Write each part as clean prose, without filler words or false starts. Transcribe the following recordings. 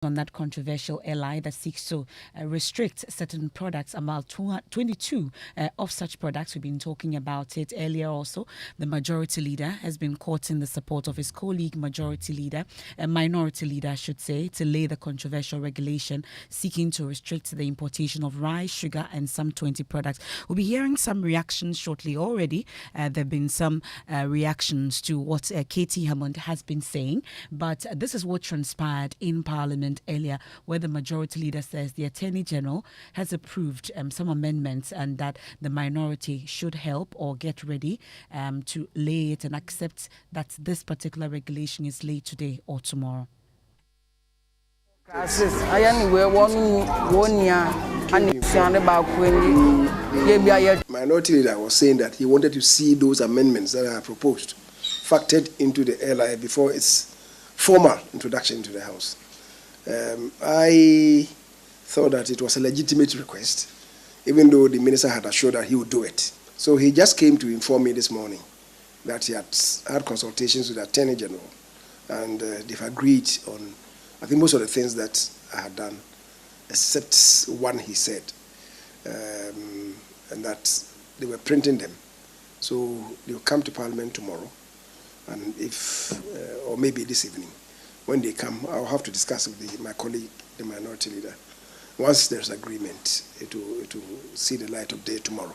on that controversial LI that seeks to restrict certain products, about 22 of such products. We've been talking about it earlier also. The majority leader has been caught in the support of his colleague majority leader, a minority leader, I should say, to lay the controversial regulation seeking to restrict the importation of rice, sugar, and some 20 products. We'll be hearing some reactions shortly already. There have been some reactions to what Katie Hammond has been saying, but this is what transpired in Parliament earlier, where the majority leader says the Attorney General has approved some amendments and that the minority should help or get ready to lay it and accept that this particular regulation is laid today or tomorrow. Minority leader was saying that he wanted to see those amendments that are proposed factored into the LI before its formal introduction into the House. I thought that it was a legitimate request, even though the minister had assured that he would do it. So he just came to inform me this morning that he had had consultations with the Attorney General, and they've agreed on, I think, most of the things that I had done, except one, he said, and that they were printing them. So they will come to Parliament tomorrow, and if, or maybe this evening. When they come, I'll have to discuss with my colleague, the minority leader. Once there's agreement, it will see the light of day tomorrow.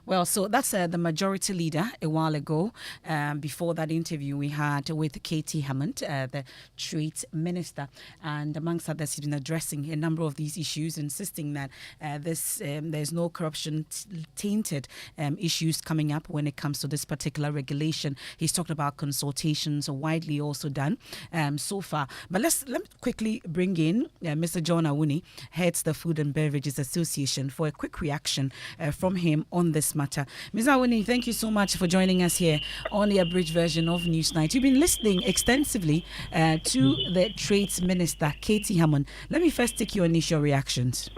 Well, so that's the majority leader a while ago. Before that interview we had with Katie Hammond, the Trade Minister, and amongst others, he's been addressing a number of these issues, insisting that there's no corruption-tainted issues coming up when it comes to this particular regulation. He's talked about consultations widely also done so far. But let me quickly bring in Mr. John Awuni, heads the Food and Beverages Association, for a quick reaction from him on this matter. Ms. Awuni, thank you so much for joining us here on the abridged version of Newsnight. You've been listening extensively to the Trade Minister, Katie Hammond. Let me first take your initial reactions.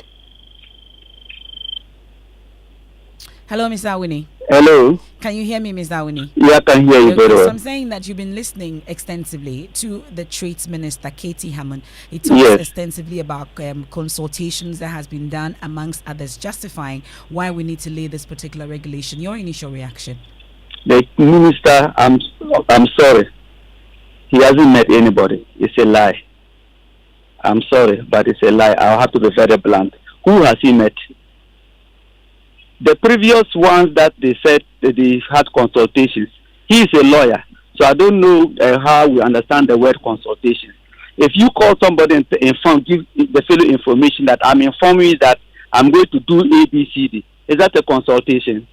Hello, Ms. Awuni. Hello. Can you hear me, Ms. Awuni? Yeah, I can hear you very well. So I'm saying that you've been listening extensively to the Trade Minister, Katie Hammond. He talks extensively about consultations that has been done, amongst others, justifying why we need to lay this particular regulation. Your initial reaction? The minister, I'm sorry. He hasn't met anybody. It's a lie. I'm sorry, but it's a lie. I'll have to be very blunt. Who has he met? The previous ones that they said that they had consultations, he is a lawyer, so I don't know how we understand the word consultation. If you call somebody and inform, give the fellow information that I'm informing you that I'm going to do A, B, C, D, is that a consultation?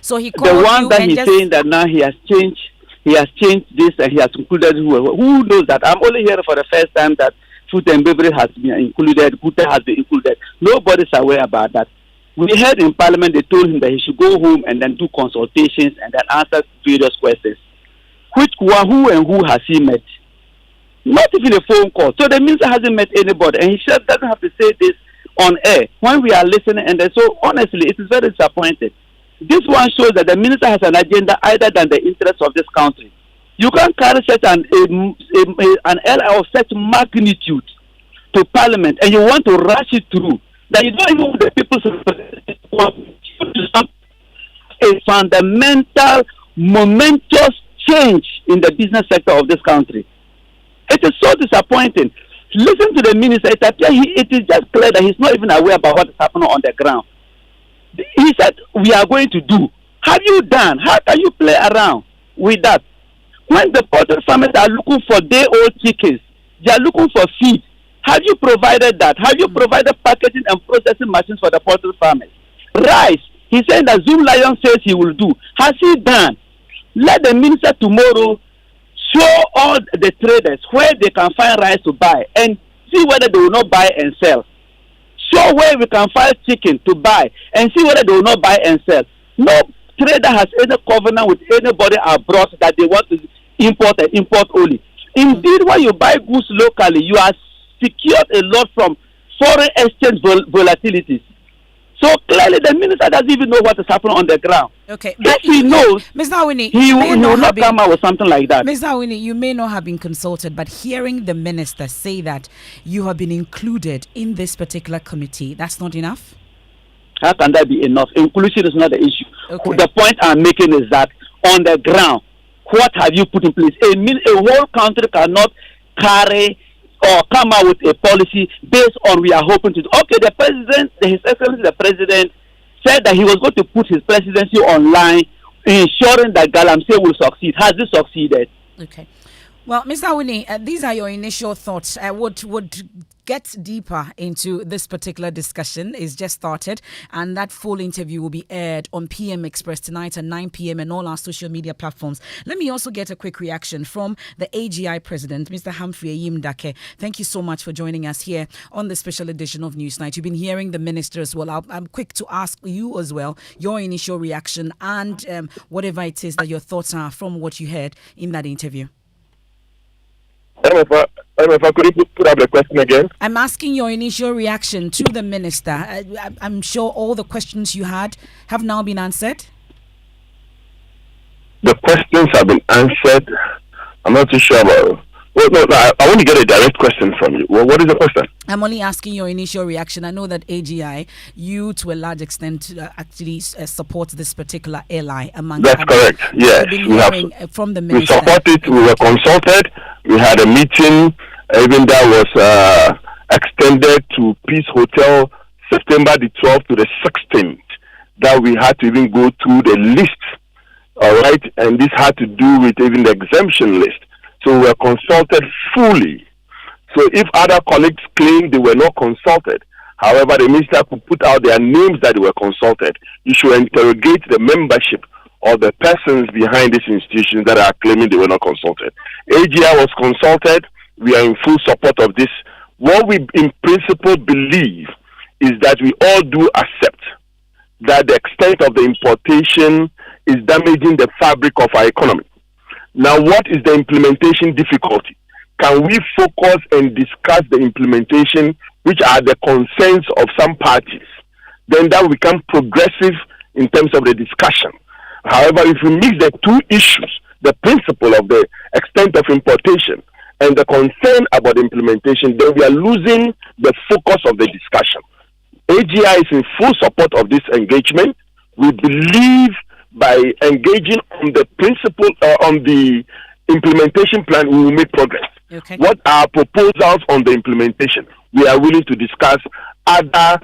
So he called the one that he's saying that now he has changed this and he has included who knows that? I'm only here for the first time that food and beverage has been included, Gute has been included. Nobody's aware about that. We heard in Parliament they told him that he should go home and then do consultations and then answer various questions. Who and who has he met? Not even a phone call. So the minister hasn't met anybody, and he doesn't have to say this on air when we are listening. And so honestly, it is very disappointing. This one shows that the minister has an agenda other than the interests of this country. You can't carry such an LI of such magnitude to Parliament, and you want to rush it through. That you don't even want the people to a fundamental, momentous change in the business sector of this country. It is so disappointing. Listen to the minister. It is just clear that he's not even aware about what is happening on the ground. He said, we are going to do. Have you done? How can you play around with that? When the poultry farmers are looking for day-old chickens, they are looking for feed. Have you provided that? Have you provided packaging and processing machines for the poultry farmers? Rice, he's saying that Zoom Lion says he will do. Has he done? Let the minister tomorrow show all the traders where they can find rice to buy and see whether they will not buy and sell. Show where we can find chicken to buy and see whether they will not buy and sell. No trader has any covenant with anybody abroad that they want to import and import only. Indeed, when you buy goods locally, you are secured a lot from foreign exchange volatilities. So clearly, the minister doesn't even know what is happening on the ground. Okay, if he knows, Mr. Awini, he will not come out with something like that. Mr. Awini, you may not have been consulted, but hearing the minister say that you have been included in this particular committee, that's not enough? How can that be enough? Inclusion is not the issue. Okay. The point I'm making is that on the ground, what have you put in place? A whole country cannot carry or come out with a policy based on we are hoping to do. Okay, the president, His Excellency the President, said that he was going to put his presidency online, ensuring that Galamsey will succeed. Has this succeeded? Okay. Well, Mr. Awini, these are your initial thoughts. Would get deeper into this particular discussion. It's just started, and that full interview will be aired on PM Express tonight at 9 p.m. and all our social media platforms. Let me also get a quick reaction from the AGI president, Mr. Humphrey Ayim-Dake. Thank you so much for joining us here on the special edition of Newsnight. You've been hearing the minister as well. I'm quick to ask you as well your initial reaction and whatever it is that your thoughts are from what you heard in that interview. Emefa, could you put up the question again? I'm asking your initial reaction to the minister. I'm sure all the questions you had have now been answered. The questions have been answered. I'm not too sure about. Well, no, I want to get a direct question from you. Well, what is the question? I'm only asking your initial reaction. I know that AGI, you to a large extent actually support this particular airline. That's correct. Yes, we have from the minister. We support it. We were consulted. We had a meeting. Even that was extended to Peace Hotel, September the 12th to the 16th. That we had to even go through the list. All right, and this had to do with even the exemption list. So we were consulted fully. So if other colleagues claim they were not consulted, however, the minister could put out their names that they were consulted. You should interrogate the membership or the persons behind these institutions that are claiming they were not consulted. AGI was consulted. We are in full support of this. What we in principle believe is that we all do accept that the extent of the importation is damaging the fabric of our economy. Now, what is the implementation difficulty? Can we focus and discuss the implementation, which are the concerns of some parties? Then that will become progressive in terms of the discussion. However, if we mix the two issues, the principle of the extent of importation and the concern about implementation, then we are losing the focus of the discussion. AGI is in full support of this engagement. We believe by engaging on the principle, on the implementation plan, we will make progress. Okay. What are proposals on the implementation? We are willing to discuss other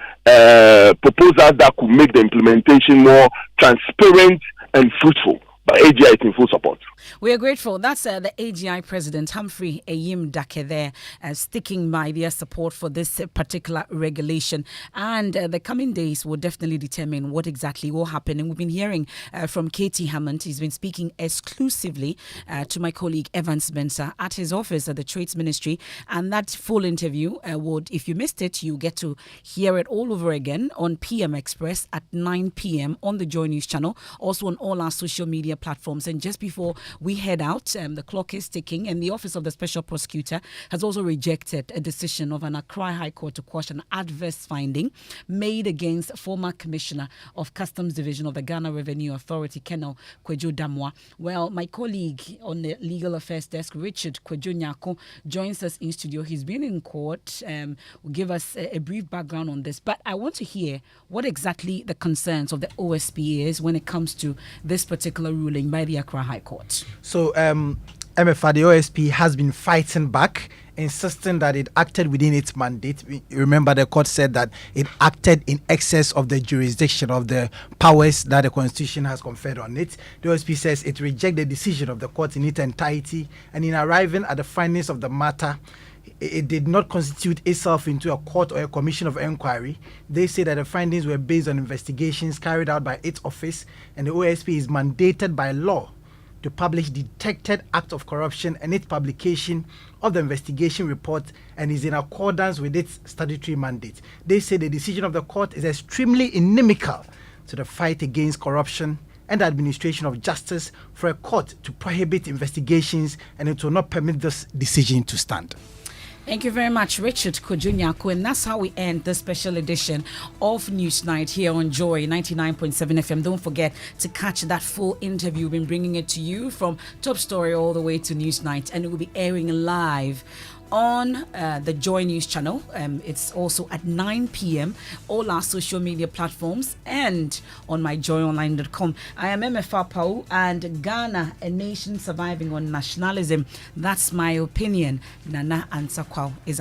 proposals that could make the implementation more transparent and fruitful. But AGI is in full support. We are grateful. That's the AGI president, Humphrey Ayim-Dake there, sticking by their support for this particular regulation. And the coming days will definitely determine what exactly will happen. And we've been hearing from Katie Hammond. He's been speaking exclusively to my colleague Evans Spencer at his office at the Trades Ministry. And that full interview would, if you missed it, you get to hear it all over again on PM Express at 9 p.m. on the Joy News channel, also on all our social media platforms. And just before we head out, the clock is ticking, and the Office of the Special Prosecutor has also rejected a decision of an Accra High Court to quash an adverse finding made against former Commissioner of Customs Division of the Ghana Revenue Authority, Colonel Kwejo Damwa. Well, my colleague on the Legal Affairs Desk, Richard Kwejo Nyako, joins us in studio. He's been in court. Will give us a brief background on this, but I want to hear what exactly the concerns of the OSP is when it comes to this particular ruling by the Accra High Court. So, Emefa, the OSP has been fighting back, insisting that it acted within its mandate. Remember, the court said that it acted in excess of the jurisdiction of the powers that the Constitution has conferred on it. The OSP says it rejects the decision of the court in its entirety, and in arriving at the findings of the matter, it did not constitute itself into a court or a commission of inquiry. They say that the findings were based on investigations carried out by its office, and the OSP is mandated by law to publish detected acts of corruption, and its publication of the investigation report and is in accordance with its statutory mandate. They say the decision of the court is extremely inimical to the fight against corruption and the administration of justice for a court to prohibit investigations, and it will not permit this decision to stand. Thank you very much, Richard Kojunyako. And that's how we end this special edition of News Night here on Joy 99.7 FM. Don't forget to catch that full interview. We've been bringing it to you from Top Story all the way to News Night, and it will be airing live on the Joy News channel. It's also at 9 p.m. all our social media platforms and on myjoyonline.com. I am Emefa Apawu, and Ghana, a nation surviving on nationalism. That's my opinion. Nana Ansakwa is